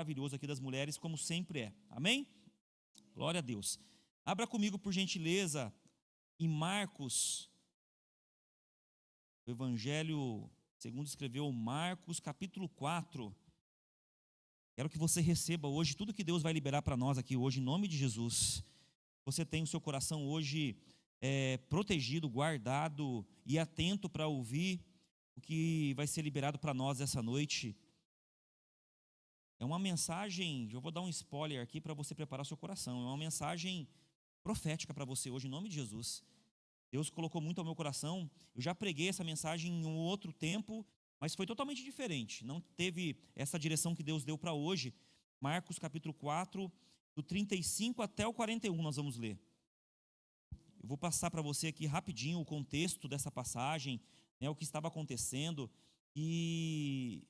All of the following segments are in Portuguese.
maravilhoso aqui das mulheres, como sempre é. Amém? Glória a Deus. Abra comigo, por gentileza, em Marcos, o Evangelho segundo escreveu Marcos, capítulo 4. Quero que você receba hoje tudo que Deus vai liberar para nós aqui hoje, em nome de Jesus. Você tem o seu coração hoje protegido, guardado e atento para ouvir o que vai ser liberado para nós essa noite. É uma mensagem, eu vou dar um spoiler aqui para você preparar seu coração. É uma mensagem profética para você hoje, em nome de Jesus. Deus colocou muito ao meu coração. Eu já preguei essa mensagem em um outro tempo, mas foi totalmente diferente. Não teve essa direção que Deus deu para hoje. Marcos capítulo 4, do 35 até o 41, nós vamos ler. Eu vou passar para você aqui rapidinho o contexto dessa passagem, né, o que estava acontecendo e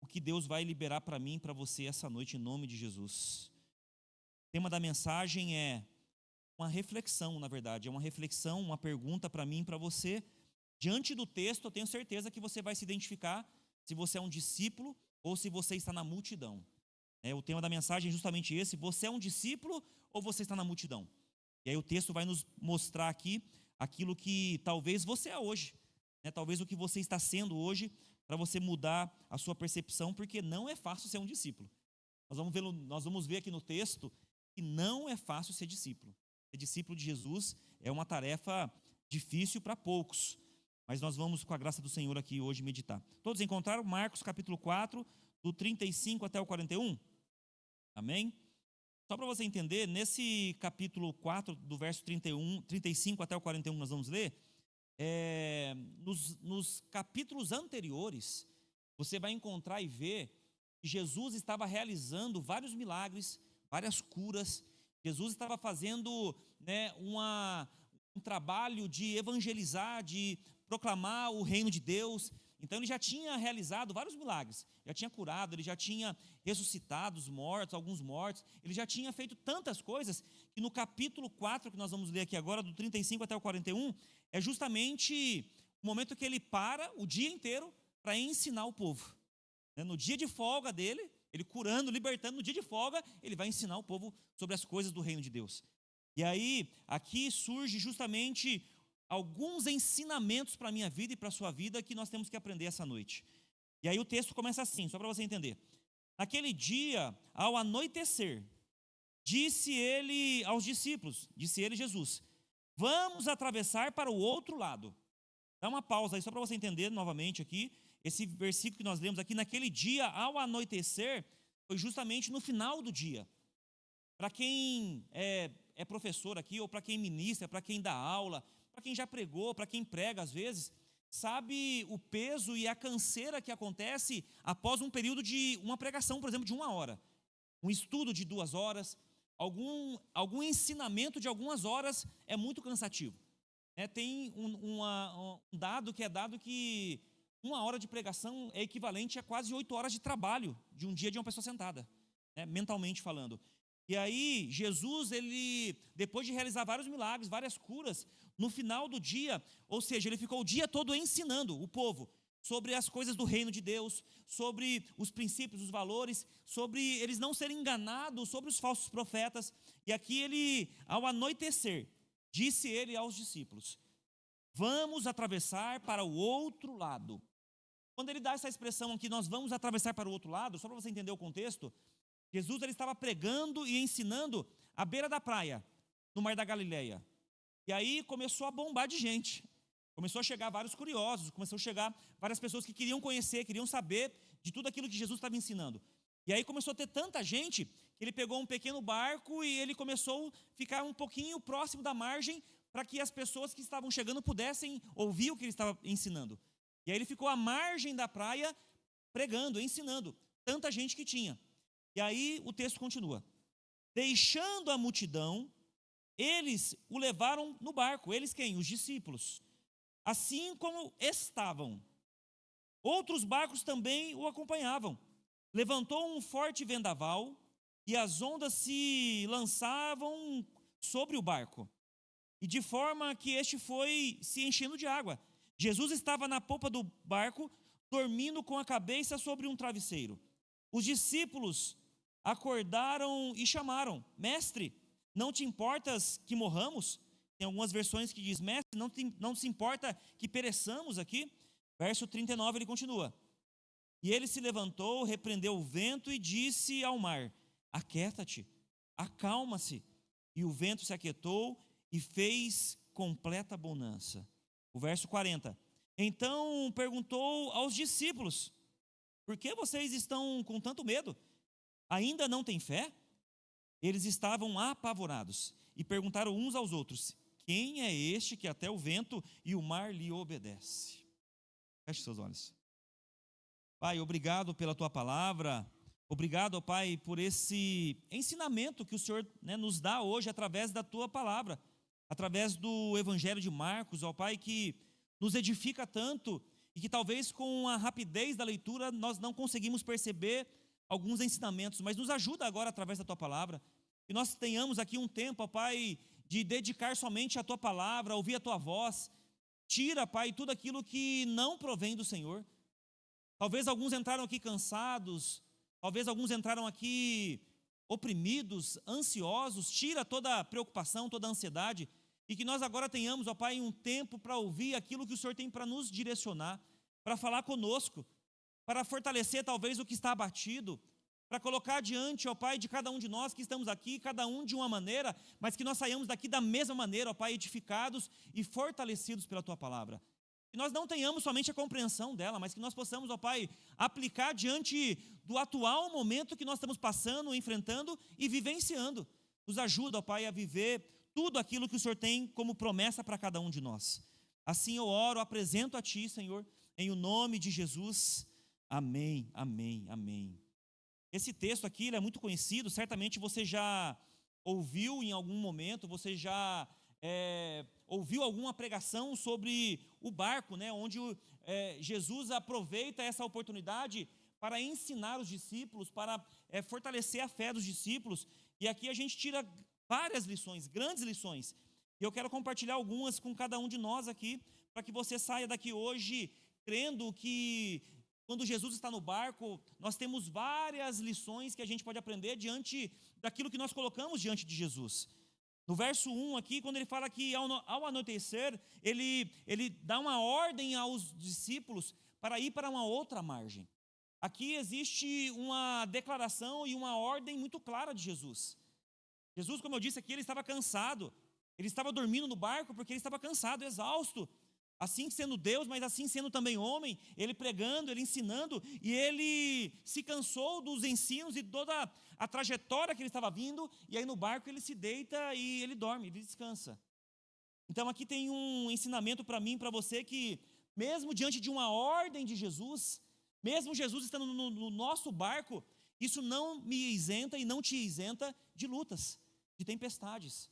o que Deus vai liberar para mim e para você essa noite, em nome de Jesus. O tema da mensagem é uma reflexão, na verdade, é uma reflexão, uma pergunta para mim e para você. Diante do texto, eu tenho certeza que você vai se identificar se você é um discípulo ou se você está na multidão. O tema da mensagem é justamente esse: você é um discípulo ou você está na multidão? E aí o texto vai nos mostrar aqui aquilo que talvez você é hoje, talvez o que você está sendo hoje, para você mudar a sua percepção, porque não é fácil ser um discípulo. Nós vamos ver aqui no texto que não é fácil ser discípulo. Ser discípulo de Jesus é uma tarefa difícil para poucos, mas nós vamos, com a graça do Senhor, aqui hoje meditar. Todos encontraram Marcos capítulo 4, do 35 até o 41? Amém? Só para você entender, nesse capítulo 4, do verso 35 até o 41, nós vamos ler, nos capítulos anteriores, você vai encontrar e ver que Jesus estava realizando vários milagres, várias curas. Jesus estava fazendo um trabalho de evangelizar, de proclamar o reino de Deus. Então ele já tinha realizado vários milagres, já tinha curado, ele já tinha ressuscitado os mortos, alguns mortos, ele já tinha feito tantas coisas, que no capítulo 4, que nós vamos ler aqui agora, do 35 até o 41, é justamente o momento que ele para o dia inteiro para ensinar o povo. No dia de folga dele, ele curando, libertando, no dia de folga, ele vai ensinar o povo sobre as coisas do reino de Deus. E aí, aqui surge justamente alguns ensinamentos para a minha vida e para a sua vida que nós temos que aprender essa noite. E aí o texto começa assim, só para você entender. Naquele dia, ao anoitecer, disse ele aos discípulos, disse ele, Jesus, vamos atravessar para o outro lado. Dá uma pausa aí, só para você entender novamente aqui, esse versículo que nós lemos aqui, naquele dia, ao anoitecer, foi justamente no final do dia. Para quem é professor aqui, ou para quem ministra, para quem dá aula, para quem já pregou, para quem prega às vezes, sabe o peso e a canseira que acontece após um período de uma pregação, por exemplo, de 1 hora. Um estudo de 2 horas, algum ensinamento de algumas horas é muito cansativo. Tem um dado que é dado que 1 hora de pregação é equivalente a quase 8 horas de trabalho de um dia de uma pessoa sentada, mentalmente falando. E aí, Jesus, ele, depois de realizar vários milagres, várias curas, no final do dia, ou seja, ele ficou o dia todo ensinando o povo sobre as coisas do reino de Deus, sobre os princípios, os valores, sobre eles não serem enganados, sobre os falsos profetas. E aqui ele, ao anoitecer, disse ele aos discípulos, vamos atravessar para o outro lado. Quando ele dá essa expressão aqui, nós vamos atravessar para o outro lado, só para você entender o contexto, Jesus ele estava pregando e ensinando à beira da praia, no Mar da Galileia. E aí começou a bombar de gente. Começou a chegar vários curiosos, começou a chegar várias pessoas que queriam conhecer, queriam saber de tudo aquilo que Jesus estava ensinando. E aí começou a ter tanta gente que ele pegou um pequeno barco e ele começou a ficar um pouquinho próximo da margem para que as pessoas que estavam chegando pudessem ouvir o que ele estava ensinando. E aí ele ficou à margem da praia pregando, ensinando, tanta gente que tinha. E aí o texto continua. Deixando a multidão, eles o levaram no barco. Eles quem? Os discípulos. Assim como estavam. Outros barcos também o acompanhavam. Levantou um forte vendaval e as ondas se lançavam sobre o barco. E de forma que este foi se enchendo de água. Jesus estava na popa do barco, dormindo com a cabeça sobre um travesseiro. Os discípulos acordaram e chamaram: Mestre, não te importas que morramos? Tem algumas versões que diz: Mestre, não se importa que pereçamos aqui? Verso 39 ele continua: E ele se levantou, repreendeu o vento e disse ao mar: Aquieta-te, acalma-se. E o vento se aquietou e fez completa bonança. O verso 40: Então perguntou aos discípulos: Por que vocês estão com tanto medo? Ainda não têm fé? Eles estavam apavorados e perguntaram uns aos outros: Quem é este que até o vento e o mar lhe obedece? Feche seus olhos. Pai, obrigado pela tua palavra. Obrigado, ó Pai, por esse ensinamento que o Senhor, nos dá hoje através da tua palavra, através do Evangelho de Marcos, ó Pai, que nos edifica tanto e que talvez com a rapidez da leitura nós não conseguimos perceber alguns ensinamentos, mas nos ajuda agora através da tua palavra, que nós tenhamos aqui um tempo, ó Pai, de dedicar somente à tua palavra, a ouvir a tua voz. Tira, Pai, tudo aquilo que não provém do Senhor. Talvez alguns entraram aqui cansados, talvez alguns entraram aqui oprimidos, ansiosos. Tira toda a preocupação, toda a ansiedade, e que nós agora tenhamos, ó Pai, um tempo para ouvir aquilo que o Senhor tem para nos direcionar, para falar conosco, para fortalecer talvez o que está abatido, para colocar diante, ó Pai, de cada um de nós que estamos aqui, cada um de uma maneira, mas que nós saiamos daqui da mesma maneira, ó Pai, edificados e fortalecidos pela Tua palavra. Que nós não tenhamos somente a compreensão dela, mas que nós possamos, ó Pai, aplicar diante do atual momento que nós estamos passando, enfrentando e vivenciando. Nos ajuda, ó Pai, a viver tudo aquilo que o Senhor tem como promessa para cada um de nós. Assim eu oro, apresento a Ti, Senhor, em o nome de Jesus. Amém, amém, amém. Esse texto aqui ele é muito conhecido, certamente você já ouviu em algum momento, você já ouviu alguma pregação sobre o barco, onde Jesus aproveita essa oportunidade para ensinar os discípulos, para fortalecer a fé dos discípulos. E aqui a gente tira várias lições, grandes lições. E eu quero compartilhar algumas com cada um de nós aqui, para que você saia daqui hoje crendo que quando Jesus está no barco, nós temos várias lições que a gente pode aprender diante daquilo que nós colocamos diante de Jesus. No verso 1 aqui, quando ele fala que ao anoitecer, ele dá uma ordem aos discípulos para ir para uma outra margem. Aqui existe uma declaração e uma ordem muito clara de Jesus. Jesus, como eu disse aqui, ele estava cansado. Ele estava dormindo no barco porque ele estava cansado, exausto. Assim sendo Deus, mas assim sendo também homem, ele pregando, ele ensinando, e ele se cansou dos ensinos e toda a trajetória que ele estava vindo, e aí no barco ele se deita e ele dorme, ele descansa. Então aqui tem um ensinamento para mim, para você, que mesmo diante de uma ordem de Jesus, mesmo Jesus estando no nosso barco, isso não me isenta e não te isenta de lutas, de tempestades.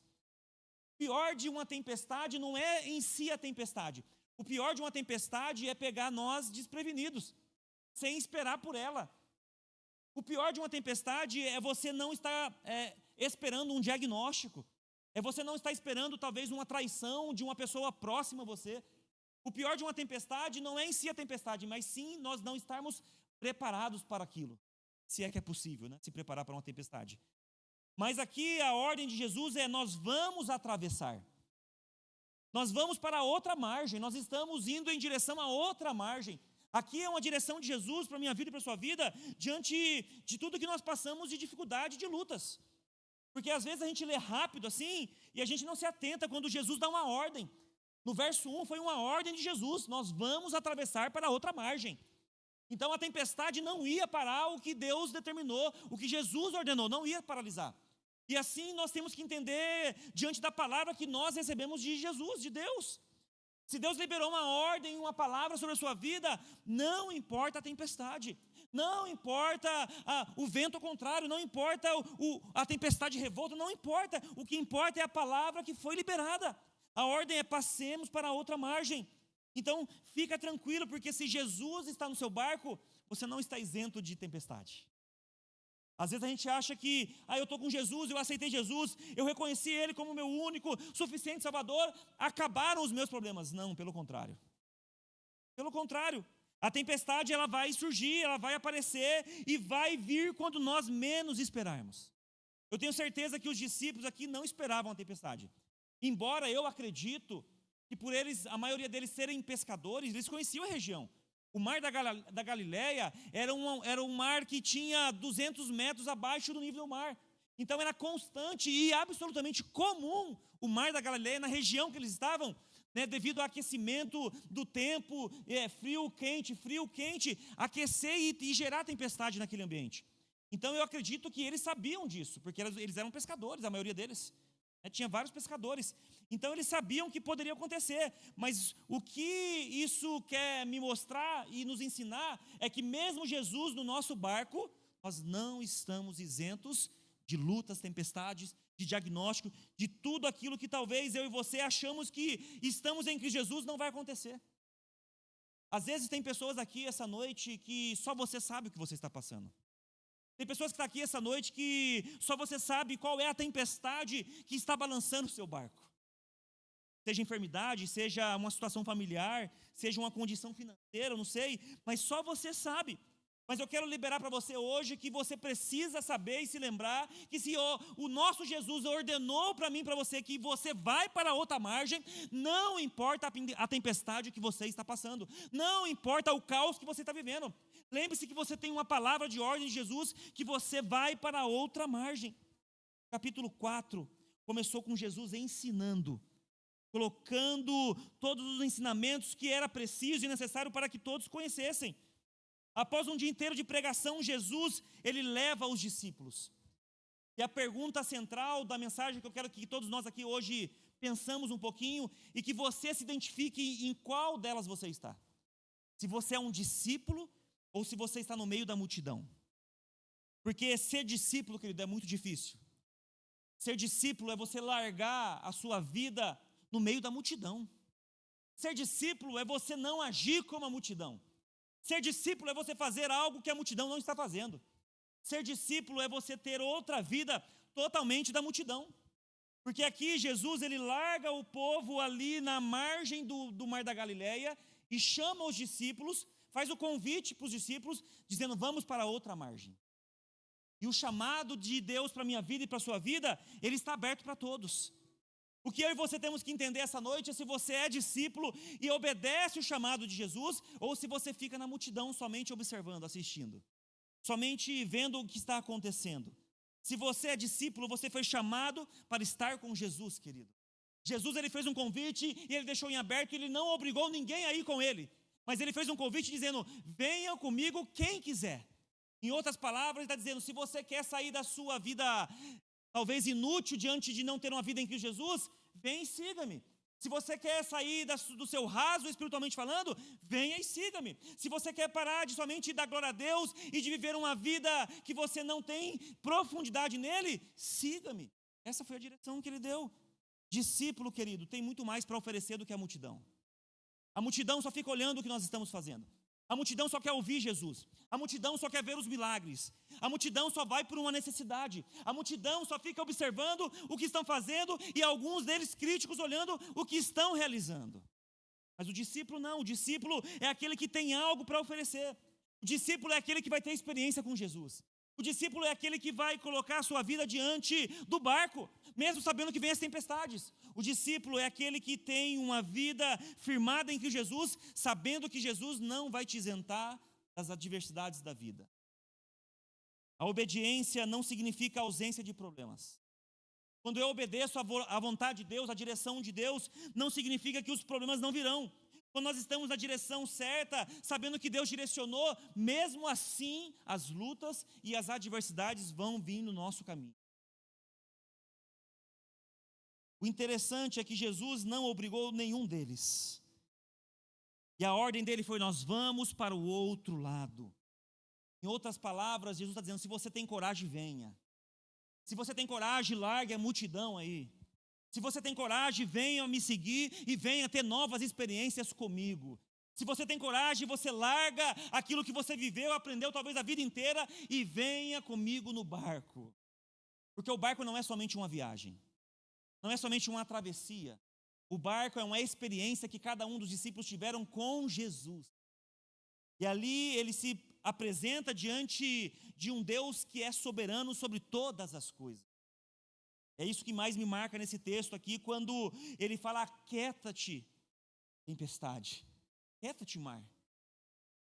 O pior de uma tempestade não é em si a tempestade. O pior de uma tempestade é pegar nós desprevenidos, sem esperar por ela. O pior de uma tempestade é você não estar esperando um diagnóstico. É você não estar esperando talvez uma traição de uma pessoa próxima a você. O pior de uma tempestade não é em si a tempestade, mas sim nós não estarmos preparados para aquilo. Se é que é possível, se preparar para uma tempestade. Mas aqui a ordem de Jesus é: nós vamos atravessar. Nós vamos para outra margem, nós estamos indo em direção a outra margem. Aqui é uma direção de Jesus para a minha vida e para a sua vida, diante de tudo que nós passamos de dificuldade, de lutas. Porque às vezes a gente lê rápido assim, e a gente não se atenta quando Jesus dá uma ordem. No verso 1 foi uma ordem de Jesus: nós vamos atravessar para outra margem. Então a tempestade não ia parar o que Deus determinou, o que Jesus ordenou, não ia paralisar. E assim nós temos que entender, diante da palavra que nós recebemos de Jesus, de Deus. Se Deus liberou uma ordem, uma palavra sobre a sua vida, não importa a tempestade, não importa o vento contrário, não importa a tempestade revolta, não importa. O que importa é a palavra que foi liberada. A ordem é: passemos para outra margem. Então fica tranquilo, porque se Jesus está no seu barco, você não está isento de tempestade. Às vezes a gente acha que, eu estou com Jesus, eu aceitei Jesus, eu reconheci Ele como meu único, suficiente Salvador, acabaram os meus problemas. Não, pelo contrário. Pelo contrário, A tempestade, ela vai surgir, ela vai aparecer e vai vir quando nós menos esperarmos. Eu tenho certeza que os discípulos aqui não esperavam a tempestade. Embora eu acredito que por eles, a maioria deles serem pescadores, eles conheciam a região. O mar da Galileia era um mar que tinha 200 metros abaixo do nível do mar. Então era constante e absolutamente comum o mar da Galileia, na região que eles estavam, né, devido ao aquecimento do tempo, frio, quente, aquecer e gerar tempestade naquele ambiente. Então eu acredito que eles sabiam disso, porque eles eram pescadores, a maioria deles. Tinha vários pescadores. Então eles sabiam que poderia acontecer. Mas o que isso quer me mostrar e nos ensinar é que mesmo Jesus no nosso barco, nós não estamos isentos de lutas, tempestades, de diagnóstico, de tudo aquilo que talvez eu e você achamos que estamos em Cristo Jesus, não vai acontecer. Às vezes tem pessoas aqui essa noite que só você sabe o que você está passando. Tem pessoas que estão aqui essa noite que só você sabe qual é a tempestade que está balançando o seu barco. Seja enfermidade, seja uma situação familiar, seja uma condição financeira, eu não sei, mas só você sabe. Mas eu quero liberar para você hoje que você precisa saber e se lembrar que se o nosso Jesus ordenou para mim e para você que você vai para outra margem, não importa a tempestade que você está passando, não importa o caos que você está vivendo. Lembre-se que você tem uma palavra de ordem de Jesus, que você vai para outra margem. Capítulo 4 começou com Jesus ensinando, colocando todos os ensinamentos que era preciso e necessário para que todos conhecessem. Após um dia inteiro de pregação, Jesus, ele leva os discípulos. E a pergunta central da mensagem que eu quero que todos nós aqui hoje pensamos um pouquinho e que você se identifique em qual delas você está. Se você é um discípulo ou se você está no meio da multidão. Porque ser discípulo, querido, é muito difícil. Ser discípulo é você largar a sua vida no meio da multidão. Ser discípulo é você não agir como a multidão. Ser discípulo é você fazer algo que a multidão não está fazendo. Ser discípulo é você ter outra vida totalmente da multidão. Porque aqui Jesus, ele larga o povo ali na margem do mar da Galileia e chama os discípulos, faz o convite para os discípulos, dizendo, vamos para outra margem. E o chamado de Deus para a minha vida e para a sua vida, ele está aberto para todos. O que eu e você temos que entender essa noite é se você é discípulo e obedece o chamado de Jesus, ou se você fica na multidão somente observando, assistindo, somente vendo o que está acontecendo. Se você é discípulo, você foi chamado para estar com Jesus, querido. Jesus, ele fez um convite e ele deixou em aberto, ele não obrigou ninguém a ir com ele, mas ele fez um convite dizendo, venham comigo quem quiser. Em outras palavras, ele está dizendo, se você quer sair da sua vida talvez inútil diante de não ter uma vida em Cristo Jesus, vem e siga-me. Se você quer sair do seu raso espiritualmente falando, venha e siga-me. Se você quer parar de somente dar glória a Deus e de viver uma vida que você não tem profundidade nele, siga-me. Essa foi a direção que ele deu. Discípulo, querido, tem muito mais para oferecer do que a multidão. A multidão só fica olhando o que nós estamos fazendo. A multidão só quer ouvir Jesus. A multidão só quer ver os milagres. A multidão só vai por uma necessidade. A multidão só fica observando o que estão fazendo e alguns deles críticos olhando o que estão realizando. Mas o discípulo não. O discípulo é aquele que tem algo para oferecer. O discípulo é aquele que vai ter experiência com Jesus. O discípulo é aquele que vai colocar a sua vida diante do barco, mesmo sabendo que vem as tempestades. O discípulo é aquele que tem uma vida firmada em Cristo Jesus, sabendo que Jesus não vai te isentar das adversidades da vida. A obediência não significa ausência de problemas. Quando eu obedeço à vontade de Deus, à direção de Deus, não significa que os problemas não virão. Quando nós estamos na direção certa, sabendo que Deus direcionou, mesmo assim, as lutas e as adversidades vão vir no nosso caminho. O interessante é que Jesus não obrigou nenhum deles. E a ordem dele foi, nós vamos para o outro lado. Em outras palavras, Jesus está dizendo, se você tem coragem, venha. Se você tem coragem, largue a multidão aí. Se você tem coragem, venha me seguir e venha ter novas experiências comigo. Se você tem coragem, você larga aquilo que você viveu, aprendeu talvez a vida inteira e venha comigo no barco. Porque o barco não é somente uma viagem, não é somente uma travessia. O barco é uma experiência que cada um dos discípulos tiveram com Jesus. E ali ele se apresenta diante de um Deus que é soberano sobre todas as coisas. É isso que mais me marca nesse texto aqui, quando ele fala: aquieta-te, tempestade, aquieta-te, mar.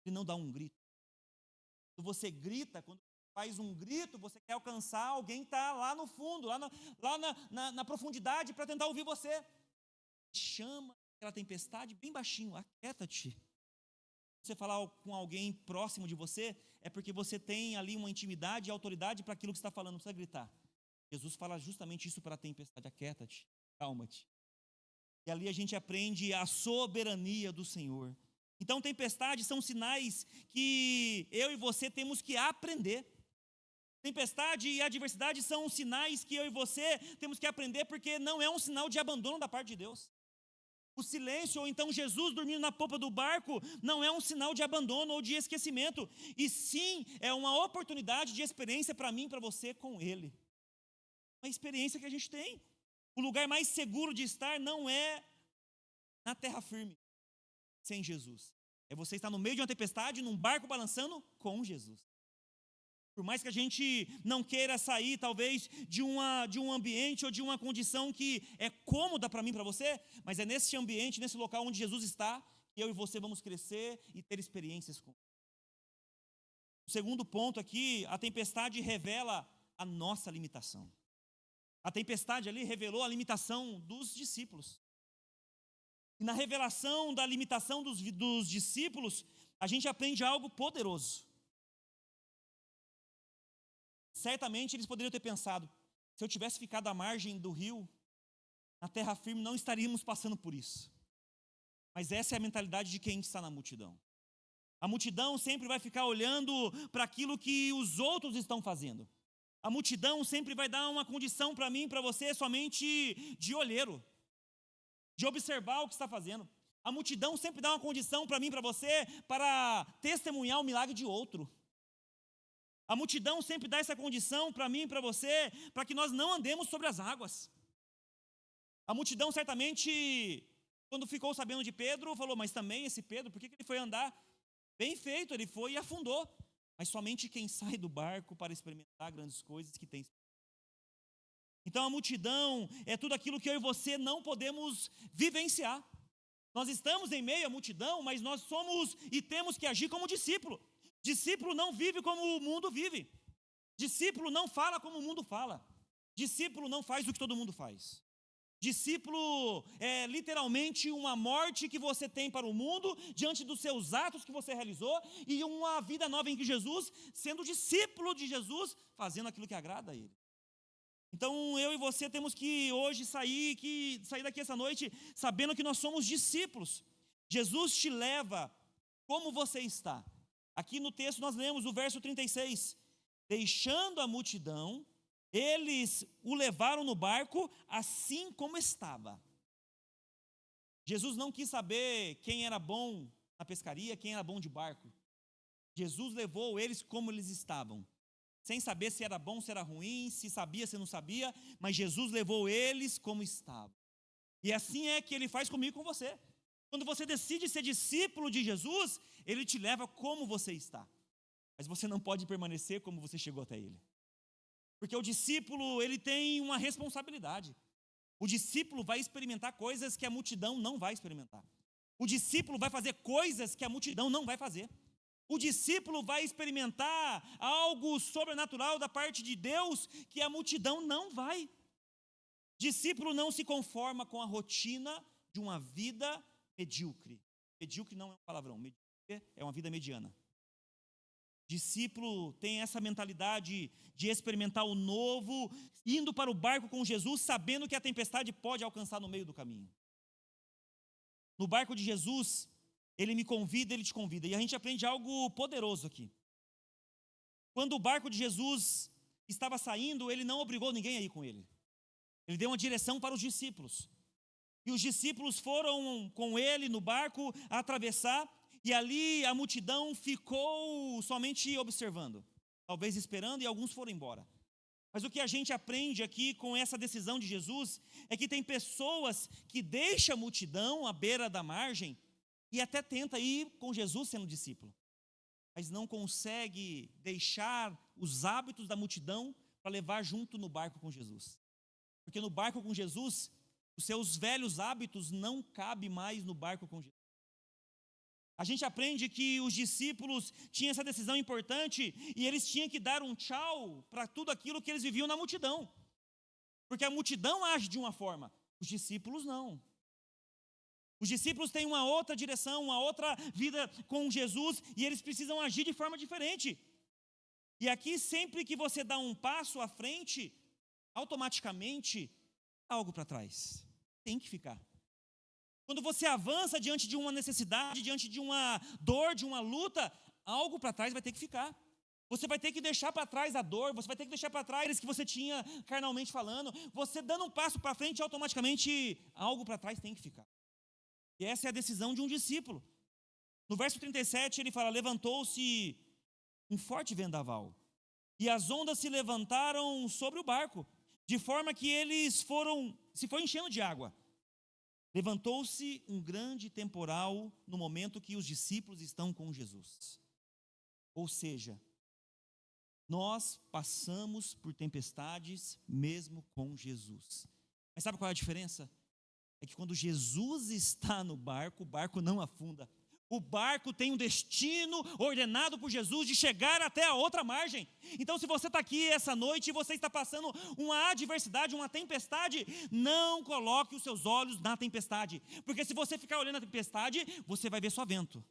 Ele não dá um grito. Quando você grita, quando faz um grito, você quer alcançar alguém que está lá no fundo, lá na profundidade, para tentar ouvir você. Chama aquela tempestade bem baixinho: aquieta-te. Você falar com alguém próximo de você, é porque você tem ali uma intimidade e autoridade para aquilo que você está falando, não precisa gritar. Jesus fala justamente isso para a tempestade: aquieta-te, calma-te. E ali a gente aprende a soberania do Senhor. Então, tempestades são sinais que eu e você temos que aprender. Tempestade e adversidade são sinais que eu e você temos que aprender, porque não é um sinal de abandono da parte de Deus. O silêncio, ou então Jesus dormindo na popa do barco, não é um sinal de abandono ou de esquecimento, e sim é uma oportunidade de experiência para mim e para você com Ele. Uma experiência que a gente tem. O lugar mais seguro de estar não é na terra firme, sem Jesus. É você estar no meio de uma tempestade, num barco balançando com Jesus. Por mais que a gente não queira sair, talvez, de um ambiente ou de uma condição que é cômoda para mim e para você, mas é nesse ambiente, nesse local onde Jesus está, que eu e você vamos crescer e ter experiências com Ele. O segundo ponto aqui: a tempestade revela a nossa limitação. A tempestade ali revelou a limitação dos discípulos. E na revelação da limitação dos discípulos, a gente aprende algo poderoso. Certamente eles poderiam ter pensado: se eu tivesse ficado à margem do rio, na terra firme, não estaríamos passando por isso. Mas essa é a mentalidade de quem está na multidão. A multidão sempre vai ficar olhando para aquilo que os outros estão fazendo. A multidão sempre vai dar uma condição para mim e para você somente de olheiro, de observar o que está fazendo. A multidão sempre dá uma condição para mim e para você para testemunhar o milagre de outro. A multidão sempre dá essa condição para mim e para você, para que nós não andemos sobre as águas. A multidão certamente, quando ficou sabendo de Pedro, falou: mas também esse Pedro, por que ele foi andar? Bem feito, ele foi e afundou. Mas somente quem sai do barco para experimentar grandes coisas que tem. Então a multidão é tudo aquilo que eu e você não podemos vivenciar. Nós estamos em meio à multidão, mas nós somos e temos que agir como discípulo. Discípulo não vive como o mundo vive. Discípulo não fala como o mundo fala. Discípulo não faz o que todo mundo faz. Discípulo é literalmente uma morte que você tem para o mundo, diante dos seus atos que você realizou, e uma vida nova em Jesus, sendo discípulo de Jesus, fazendo aquilo que agrada a Ele. Então eu e você temos que hoje sair daqui essa noite, sabendo que nós somos discípulos. Jesus te leva como você está. Aqui no texto nós lemos o verso 36. Deixando a multidão, eles o levaram no barco assim como estava. Jesus não quis saber quem era bom na pescaria, quem era bom de barco. Jesus levou eles como eles estavam, sem saber se era bom, se era ruim, se sabia, se não sabia, mas Jesus levou eles como estavam. E assim é que Ele faz comigo e com você. Quando você decide ser discípulo de Jesus, Ele te leva como você está. Mas você não pode permanecer como você chegou até Ele. Porque o discípulo, ele tem uma responsabilidade. O discípulo vai experimentar coisas que a multidão não vai experimentar. O discípulo vai fazer coisas que a multidão não vai fazer. O discípulo vai experimentar algo sobrenatural da parte de Deus que a multidão não vai. Discípulo não se conforma com a rotina de uma vida medíocre. Medíocre não é um palavrão, medíocre é uma vida mediana. Discípulo tem essa mentalidade de experimentar o novo, indo para o barco com Jesus, sabendo que a tempestade pode alcançar no meio do caminho. No barco de Jesus, Ele me convida, Ele te convida. E a gente aprende algo poderoso aqui. Quando o barco de Jesus estava saindo, Ele não obrigou ninguém a ir com Ele. Ele deu uma direção para os discípulos. E os discípulos foram com Ele no barco a atravessar. E ali a multidão ficou somente observando, talvez esperando, e alguns foram embora. Mas o que a gente aprende aqui com essa decisão de Jesus é que tem pessoas que deixam a multidão à beira da margem e até tenta ir com Jesus sendo discípulo. mas não consegue deixar os hábitos da multidão para levar junto no barco com Jesus. Porque no barco com Jesus, os seus velhos hábitos não cabem mais no barco com Jesus. A gente aprende que os discípulos tinham essa decisão importante e eles tinham que dar um tchau para tudo aquilo que eles viviam na multidão. Porque a multidão age de uma forma, os discípulos não. Os discípulos têm uma outra direção, uma outra vida com Jesus e eles precisam agir de forma diferente. E aqui, sempre que você dá um passo à frente, automaticamente, algo para trás. Tem que ficar. Quando você avança diante de uma necessidade, diante de uma dor, de uma luta, algo para trás vai ter que ficar. Você vai ter que deixar para trás a dor, você vai ter que deixar para trás que você tinha carnalmente falando. Você dando um passo para frente, automaticamente algo para trás tem que ficar. E essa é a decisão de um discípulo. No verso 37 ele fala: levantou-se um forte vendaval, e as ondas se levantaram sobre o barco, de forma que se foi enchendo de água. Levantou-se um grande temporal no momento que os discípulos estão com Jesus. Ou seja, nós passamos por tempestades mesmo com Jesus. Mas sabe qual é a diferença? É que quando Jesus está no barco, o barco não afunda. O barco tem um destino ordenado por Jesus de chegar até a outra margem. Então, se você está aqui essa noite e você está passando uma adversidade, uma tempestade, não coloque os seus olhos na tempestade. Porque se você ficar olhando a tempestade, você vai ver só vento.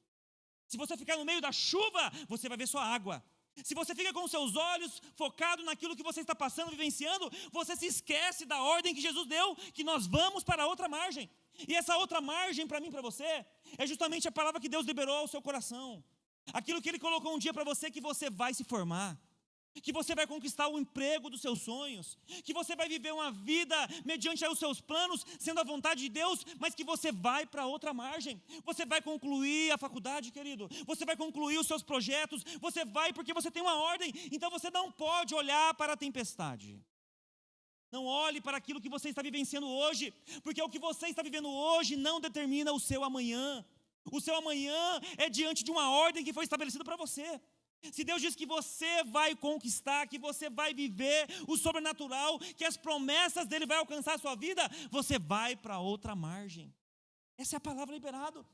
Se você ficar no meio da chuva, você vai ver só água. Se você fica com os seus olhos focados naquilo que você está passando, vivenciando, você se esquece da ordem que Jesus deu, que nós vamos para a outra margem. E essa outra margem, para mim e para você, é justamente a palavra que Deus liberou ao seu coração. Aquilo que Ele colocou um dia para você, que você vai se formar, que você vai conquistar o emprego dos seus sonhos, que você vai viver uma vida mediante os seus planos, sendo a vontade de Deus, mas que você vai para outra margem. Você vai concluir a faculdade, querido, você vai concluir os seus projetos, você vai porque você tem uma ordem. Então você não pode olhar para a tempestade. Não olhe para aquilo que você está vivenciando hoje, porque o que você está vivendo hoje não determina o seu amanhã. O seu amanhã é diante de uma ordem que foi estabelecida para você. Se Deus diz que você vai conquistar, que você vai viver o sobrenatural, que as promessas dele vai alcançar a sua vida, você vai para outra margem. Essa é a palavra liberada.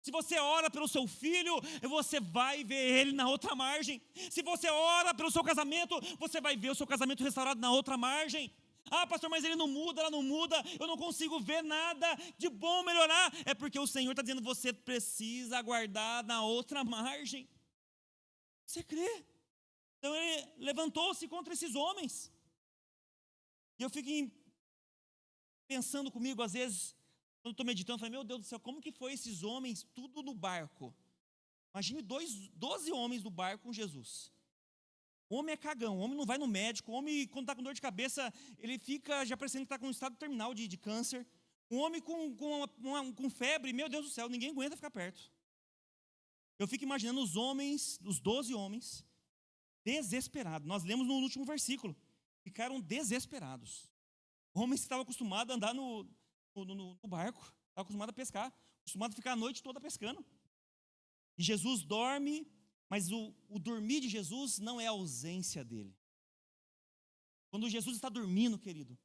Se você ora pelo seu filho, você vai ver ele na outra margem. Se você ora pelo seu casamento, você vai ver o seu casamento restaurado na outra margem. Ah, pastor, mas ele não muda, ela não muda, eu não consigo ver nada de bom melhorar. É porque o Senhor está dizendo, você precisa aguardar na outra margem. Você crê? Então ele levantou-se contra esses homens. E eu fico pensando comigo, às vezes, quando estou meditando, eu falei, meu Deus do céu, como que foi esses homens tudo no barco? Imagine 12 homens no barco com Jesus. O homem é cagão, o homem não vai no médico, o homem, quando está com dor de cabeça, ele fica já parecendo que está com um estado terminal de câncer. Um homem com febre, meu Deus do céu, ninguém aguenta ficar perto. Eu fico imaginando os homens, os 12 homens, desesperados. Nós lemos no último versículo, ficaram desesperados. Homens que estavam acostumados a andar no barco, estavam acostumados a pescar, acostumados a ficar a noite toda pescando. E Jesus dorme. Mas o dormir de Jesus não é a ausência dele. Quando Jesus está dormindo, querido,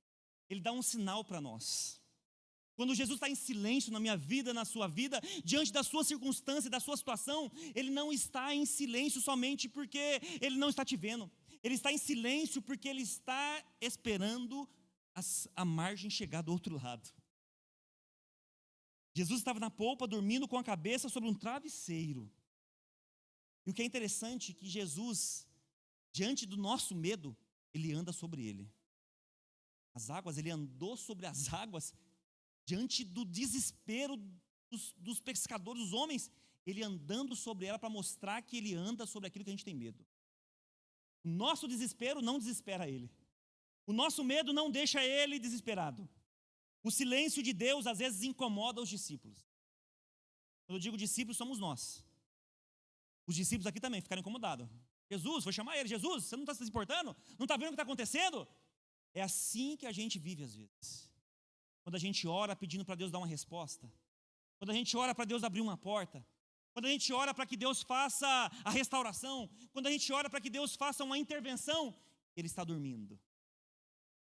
ele dá um sinal para nós. Quando Jesus está em silêncio na minha vida, na sua vida, diante da sua circunstância, da sua situação, ele não está em silêncio somente porque ele não está te vendo. Ele está em silêncio porque ele está esperando a margem chegar do outro lado. Jesus estava na polpa, dormindo com a cabeça sobre um travesseiro. E o que é interessante é que Jesus, diante do nosso medo, ele anda sobre ele. As águas, ele andou sobre as águas, diante do desespero dos pescadores, dos homens, ele andando sobre ela para mostrar que ele anda sobre aquilo que a gente tem medo. O nosso desespero não desespera ele. O nosso medo não deixa ele desesperado. O silêncio de Deus às vezes incomoda os discípulos. Quando eu digo discípulos, somos nós. Os discípulos aqui também ficaram incomodados. Jesus, foi chamar ele. Jesus, você não está se importando? Não está vendo o que está acontecendo? É assim que a gente vive às vezes. Quando a gente ora pedindo para Deus dar uma resposta. Quando a gente ora para Deus abrir uma porta. quando a gente ora para que Deus faça a restauração, quando a gente ora para que Deus faça uma intervenção, ele está dormindo.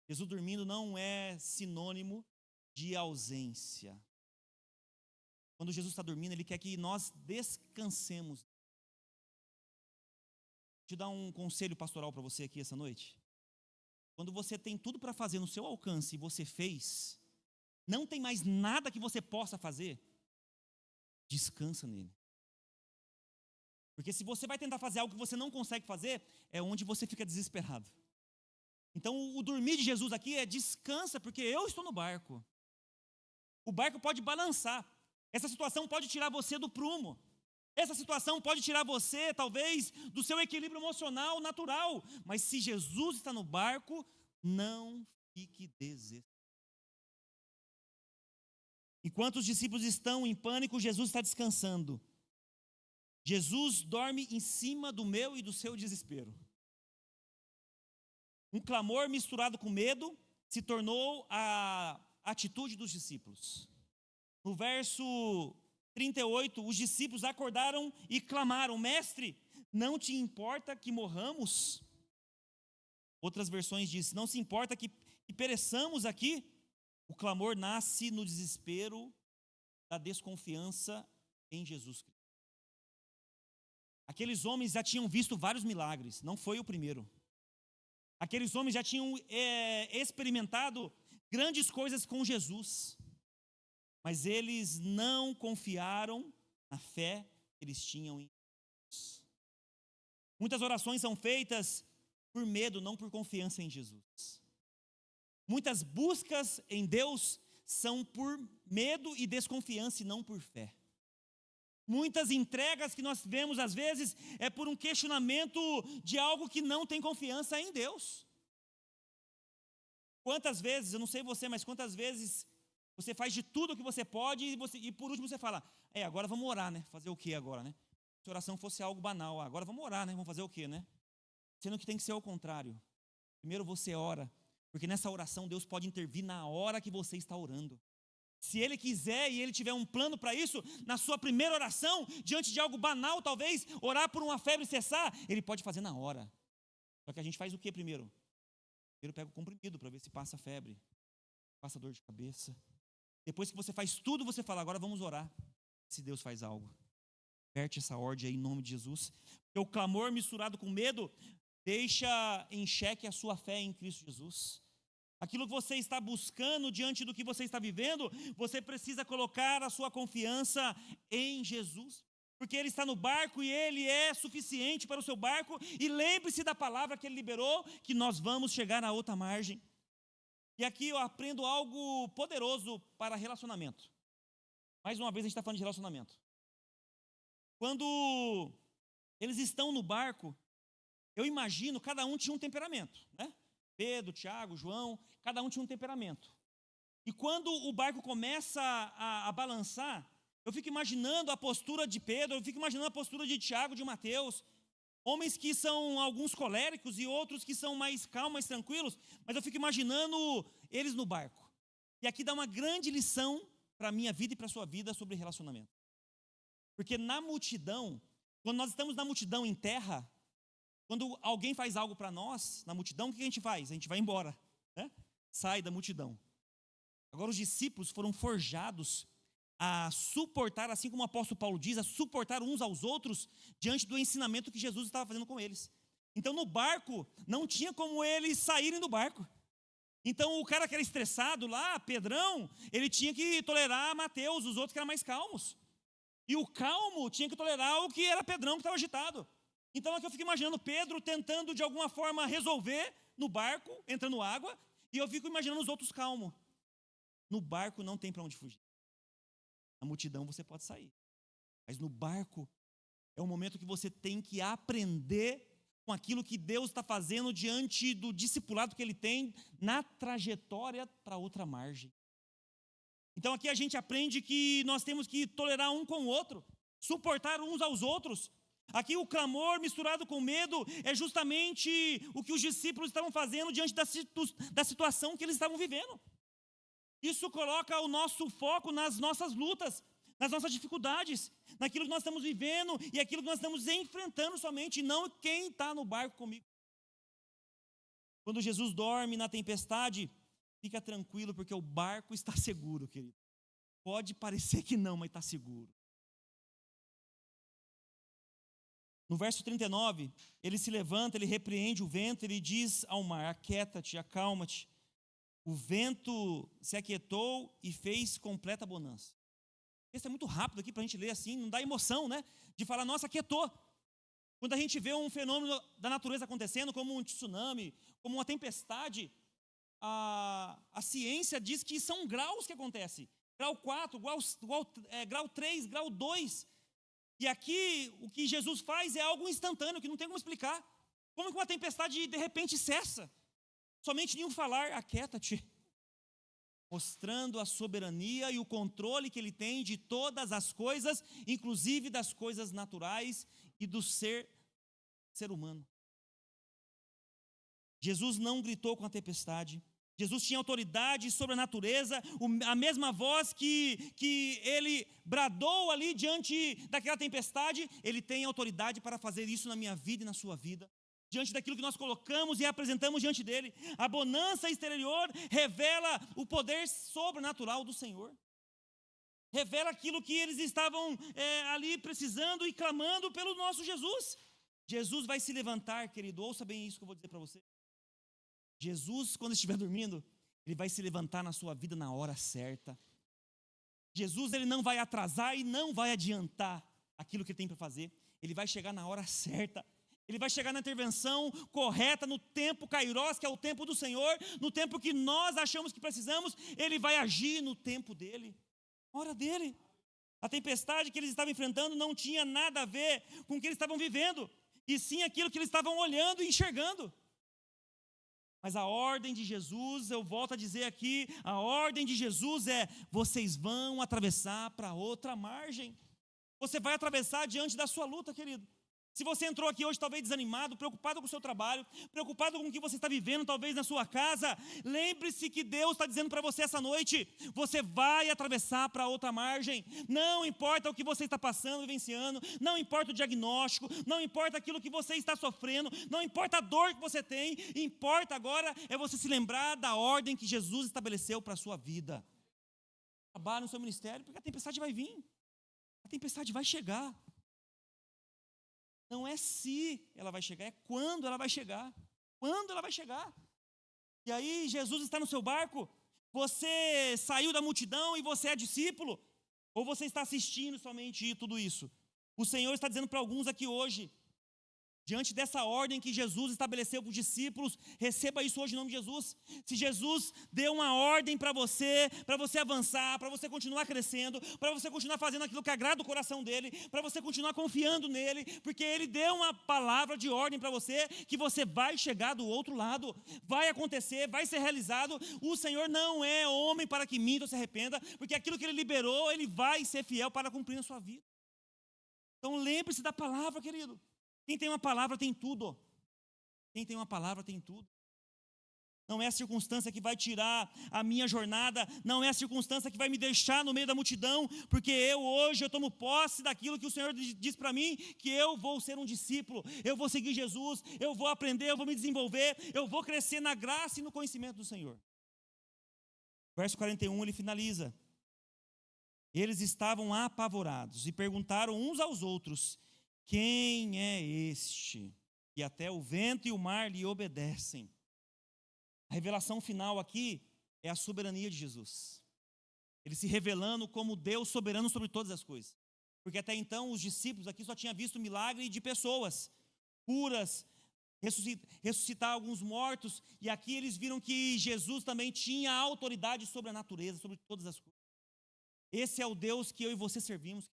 Jesus dormindo não é sinônimo de ausência. Quando Jesus está dormindo, ele quer que nós descansemos. Deixa eu dar um conselho pastoral para você aqui essa noite. Quando você tem tudo para fazer no seu alcance e você fez, não tem mais nada que você possa fazer, descansa nele. Porque se você vai tentar fazer algo que você não consegue fazer, é onde você fica desesperado. Então o dormir de Jesus aqui é descansa, porque eu estou no barco. O barco pode balançar. Essa situação pode tirar você do prumo. Essa situação pode tirar você, talvez, do seu equilíbrio emocional natural. Mas se Jesus está no barco, não fique desesperado. Enquanto os discípulos estão em pânico, Jesus está descansando. Jesus dorme em cima do meu e do seu desespero. Um clamor misturado com medo se tornou a atitude dos discípulos. No verso 38, os discípulos acordaram e clamaram: Mestre, não te importa que morramos? Outras versões dizem: não se importa que pereçamos aqui? O clamor nasce no desespero da desconfiança em Jesus Cristo. Aqueles homens já tinham visto vários milagres, não foi o primeiro. Aqueles homens já tinham experimentado grandes coisas com Jesus, mas eles não confiaram na fé que eles tinham em Jesus. Muitas orações são feitas por medo, não por confiança em Jesus. Muitas buscas em Deus são por medo e desconfiança e não por fé. Muitas entregas que nós vemos às vezes é por um questionamento de algo que não tem confiança em Deus. Quantas vezes, eu não sei você, mas quantas vezes você faz de tudo o que você pode e por último você fala: agora vamos orar, né? Fazer o que agora, né? Se a oração fosse algo banal, agora vamos orar, né? Vamos fazer o que, né? Sendo que tem que ser o contrário. Primeiro você ora, porque nessa oração Deus pode intervir na hora que você está orando. Se Ele quiser e Ele tiver um plano para isso, na sua primeira oração, diante de algo banal talvez, orar por uma febre cessar, Ele pode fazer na hora. Só que a gente faz o que primeiro? Primeiro pega o comprimido para ver se passa a febre, passa dor de cabeça. Depois que você faz tudo, você fala: agora vamos orar, se Deus faz algo. Verte essa ordem aí em nome de Jesus. Porque o clamor misturado com medo deixa em xeque a sua fé em Cristo Jesus. Aquilo que você está buscando diante do que você está vivendo, você precisa colocar a sua confiança em Jesus. Porque Ele está no barco e Ele é suficiente para o seu barco. E lembre-se da palavra que Ele liberou, que nós vamos chegar à outra margem. E aqui eu aprendo algo poderoso para relacionamento. Mais uma vez a gente está falando de relacionamento. Quando eles estão no barco, eu imagino, cada um tinha um temperamento, né? Pedro, Tiago, João, cada um tinha um temperamento. E quando o barco começa a balançar, eu fico imaginando a postura de Pedro, eu fico imaginando a postura de Tiago, de Mateus, homens que são alguns coléricos e outros que são mais calmos, mais tranquilos, mas eu fico imaginando eles no barco. E aqui dá uma grande lição para a minha vida e para a sua vida sobre relacionamento. Porque na multidão, quando nós estamos na multidão em terra, quando alguém faz algo para nós, na multidão, o que a gente faz? A gente vai embora, né? Sai da multidão. Agora os discípulos foram forjados a suportar, assim como o apóstolo Paulo diz, a suportar uns aos outros diante do ensinamento que Jesus estava fazendo com eles. Então no barco, não tinha como eles saírem do barco. Então o cara que era estressado lá, Pedrão, ele tinha que tolerar Mateus, os outros que eram mais calmos. E o calmo tinha que tolerar o que era Pedrão, que estava agitado. Então é que eu fico imaginando Pedro tentando de alguma forma resolver no barco, entrando água, e eu fico imaginando os outros calmos. No barco não tem para onde fugir. Na multidão você pode sair. Mas no barco é um momento que você tem que aprender com aquilo que Deus está fazendo diante do discipulado que Ele tem na trajetória para outra margem. Então aqui a gente aprende que nós temos que tolerar um com o outro, suportar uns aos outros. Aqui o clamor misturado com medo é justamente o que os discípulos estavam fazendo diante da situação que eles estavam vivendo. Isso coloca o nosso foco nas nossas lutas. nas nossas dificuldades, naquilo que nós estamos vivendo e aquilo que nós estamos enfrentando somente, não quem está no barco comigo. Quando Jesus dorme na tempestade, fica tranquilo, porque o barco está seguro, querido. Pode parecer que não, mas está seguro. No verso 39, ele se levanta, ele repreende o vento, ele diz ao mar: aquieta-te, acalma-te. O vento se aquietou e fez completa bonança. Esse é muito rápido aqui para a gente ler assim, não dá emoção, né? De falar, nossa, aquietou. Quando a gente vê um fenômeno da natureza acontecendo, como um tsunami, como uma tempestade, a ciência diz que são graus que acontecem. Grau 4, grau 3, grau 2. E aqui, o que Jesus faz é algo instantâneo, que não tem como explicar. Como que uma tempestade de repente cessa? Somente em um falar, aquieta-te. Mostrando a soberania e o controle que ele tem de todas as coisas, inclusive das coisas naturais e do ser humano. Jesus não gritou com a tempestade. Jesus tinha autoridade sobre a natureza, a mesma voz que ele bradou ali diante daquela tempestade, ele tem autoridade para fazer isso na minha vida e na sua vida. Diante daquilo que nós colocamos e apresentamos diante dele. A bonança exterior revela o poder sobrenatural do Senhor. Revela aquilo que eles estavam ali precisando e clamando pelo nosso Jesus. Jesus vai se levantar, querido, ouça bem isso que eu vou dizer para você. Jesus, quando estiver dormindo, ele vai se levantar na sua vida na hora certa. Jesus, ele não vai atrasar e não vai adiantar aquilo que ele tem para fazer. Ele vai chegar na hora certa. Ele vai chegar na intervenção correta, no tempo kairós, que é o tempo do Senhor, no tempo que nós achamos que precisamos, ele vai agir no tempo dele, na hora dele. A tempestade que eles estavam enfrentando não tinha nada a ver com o que eles estavam vivendo, e sim aquilo que eles estavam olhando e enxergando. Mas a ordem de Jesus, eu volto a dizer aqui, a ordem de Jesus é: vocês vão atravessar para outra margem. Você vai atravessar diante da sua luta, querido. Se você entrou aqui hoje talvez desanimado, preocupado com o seu trabalho, preocupado com o que você está vivendo, talvez na sua casa, lembre-se que Deus está dizendo para você essa noite: você vai atravessar para outra margem. Não importa o que você está passando, vivenciando, não importa o diagnóstico, não importa aquilo que você está sofrendo, não importa a dor que você tem, importa agora é você se lembrar da ordem que Jesus estabeleceu para a sua vida. Trabalhe no seu ministério, porque a tempestade vai vir, a tempestade vai chegar. Não é se ela vai chegar, é quando ela vai chegar. Quando ela vai chegar. E aí Jesus está no seu barco, você saiu da multidão e você é discípulo, ou você está assistindo somente tudo isso? O Senhor está dizendo para alguns aqui hoje, diante dessa ordem que Jesus estabeleceu para os discípulos, receba isso hoje em nome de Jesus. Se Jesus deu uma ordem para você avançar, para você continuar crescendo, para você continuar fazendo aquilo que agrada o coração dele, para você continuar confiando nele, porque ele deu uma palavra de ordem para você, que você vai chegar do outro lado, vai acontecer, vai ser realizado. O Senhor não é homem para que minta ou se arrependa, porque aquilo que ele liberou, ele vai ser fiel para cumprir na sua vida. Então lembre-se da palavra, querido. Quem tem uma palavra tem tudo. Quem tem uma palavra tem tudo. Não é a circunstância que vai tirar a minha jornada, não é a circunstância que vai me deixar no meio da multidão, porque hoje eu tomo posse daquilo que o Senhor diz para mim, que eu vou ser um discípulo, eu vou seguir Jesus, eu vou aprender, eu vou me desenvolver, eu vou crescer na graça e no conhecimento do Senhor. Verso 41, ele finaliza. Eles estavam apavorados e perguntaram uns aos outros: quem é este que até o vento e o mar lhe obedecem? A revelação final aqui é a soberania de Jesus. Ele se revelando como Deus soberano sobre todas as coisas. Porque até então os discípulos aqui só tinham visto milagre de pessoas, curas, ressuscitar alguns mortos. E aqui eles viram que Jesus também tinha autoridade sobre a natureza, sobre todas as coisas. Esse é o Deus que eu e você servimos.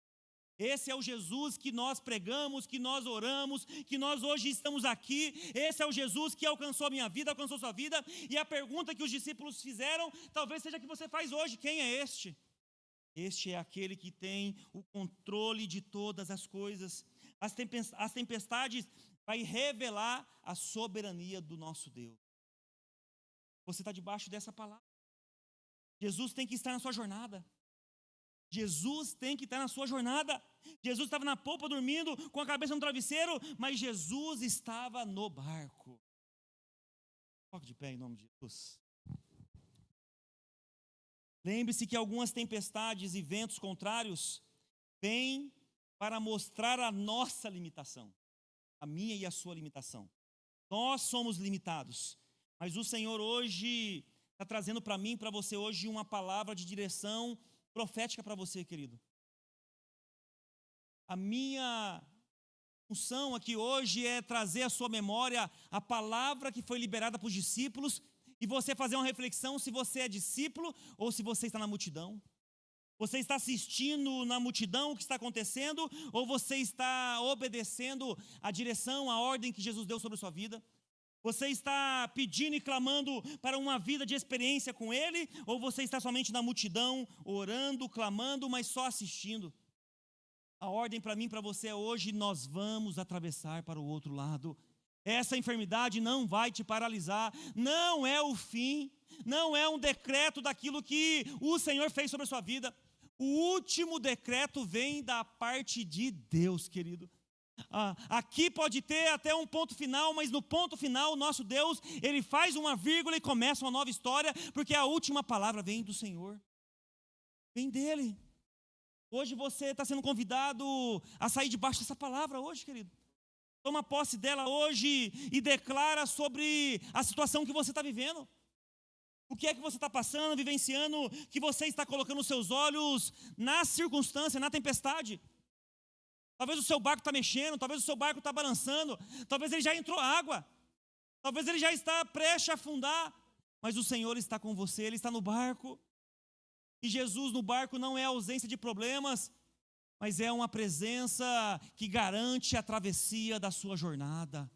Esse é o Jesus que nós pregamos, que nós oramos, que nós hoje estamos aqui. Esse é o Jesus que alcançou a minha vida, alcançou a sua vida. E a pergunta que os discípulos fizeram, talvez seja a que você faz hoje: quem é este? Este é aquele que tem o controle de todas as coisas. As tempestades vai revelar a soberania do nosso Deus. Você está debaixo dessa palavra. Jesus tem que estar na sua jornada. Jesus tem que estar na sua jornada. Jesus estava na polpa dormindo, com a cabeça no travesseiro, mas Jesus estava no barco. Coloque de pé em nome de Jesus. Lembre-se que algumas tempestades e ventos contrários vêm para mostrar a nossa limitação, a minha e a sua limitação. Nós somos limitados, mas o Senhor hoje está trazendo para mim, para você hoje, uma palavra de direção profética para você, querido. A minha função aqui hoje é trazer à sua memória a palavra que foi liberada para os discípulos e você fazer uma reflexão se você é discípulo ou se você está na multidão. Você está assistindo na multidão o que está acontecendo ou você está obedecendo a direção, a ordem que Jesus deu sobre a sua vida? Você está pedindo e clamando para uma vida de experiência com Ele ou você está somente na multidão, orando, clamando, mas só assistindo? A ordem para mim e para você é hoje, nós vamos atravessar para o outro lado. Essa enfermidade não vai te paralisar, não é o fim, não é um decreto daquilo que o Senhor fez sobre a sua vida. O último decreto vem da parte de Deus, querido. Aqui pode ter até um ponto final, mas no ponto final o nosso Deus, Ele faz uma vírgula e começa uma nova história, porque a última palavra vem do Senhor, vem dEle. Hoje você está sendo convidado a sair debaixo dessa palavra hoje, querido. Toma posse dela hoje e declara sobre a situação que você está vivendo. O que é que você está passando, vivenciando, que você está colocando os seus olhos na circunstância, na tempestade. Talvez o seu barco está mexendo, talvez o seu barco está balançando, talvez ele já entrou água, talvez ele já está prestes a afundar, mas o Senhor está com você, Ele está no barco. E Jesus no barco não é a ausência de problemas, mas é uma presença que garante a travessia da sua jornada.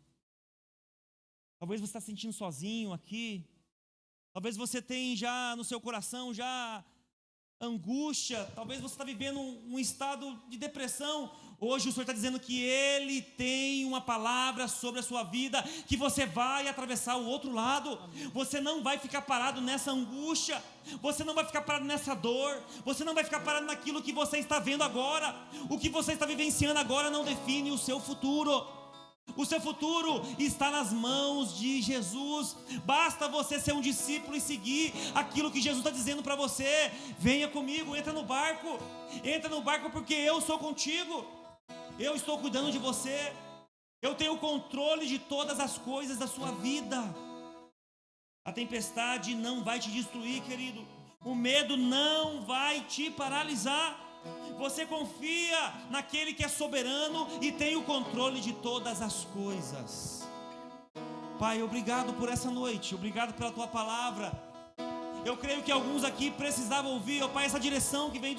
Talvez você está se sentindo sozinho aqui, talvez você tenha já no seu coração já angústia, talvez você está vivendo um estado de depressão. Hoje o Senhor está dizendo que Ele tem uma palavra sobre a sua vida, que você vai atravessar o outro lado. Você não vai ficar parado nessa angústia, você não vai ficar parado nessa dor, você não vai ficar parado naquilo que você está vendo agora. O que você está vivenciando agora não define o seu futuro. O seu futuro está nas mãos de Jesus. Basta você ser um discípulo e seguir aquilo que Jesus está dizendo para você. Venha comigo, entra no barco porque eu sou contigo. Eu estou cuidando de você. Eu tenho o controle de todas as coisas da sua vida. A tempestade não vai te destruir, querido. O medo não vai te paralisar. Você confia naquele que é soberano e tem o controle de todas as coisas. Pai, obrigado por essa noite, obrigado pela Tua palavra. Eu creio que alguns aqui precisavam ouvir, ó Pai, essa direção que vem do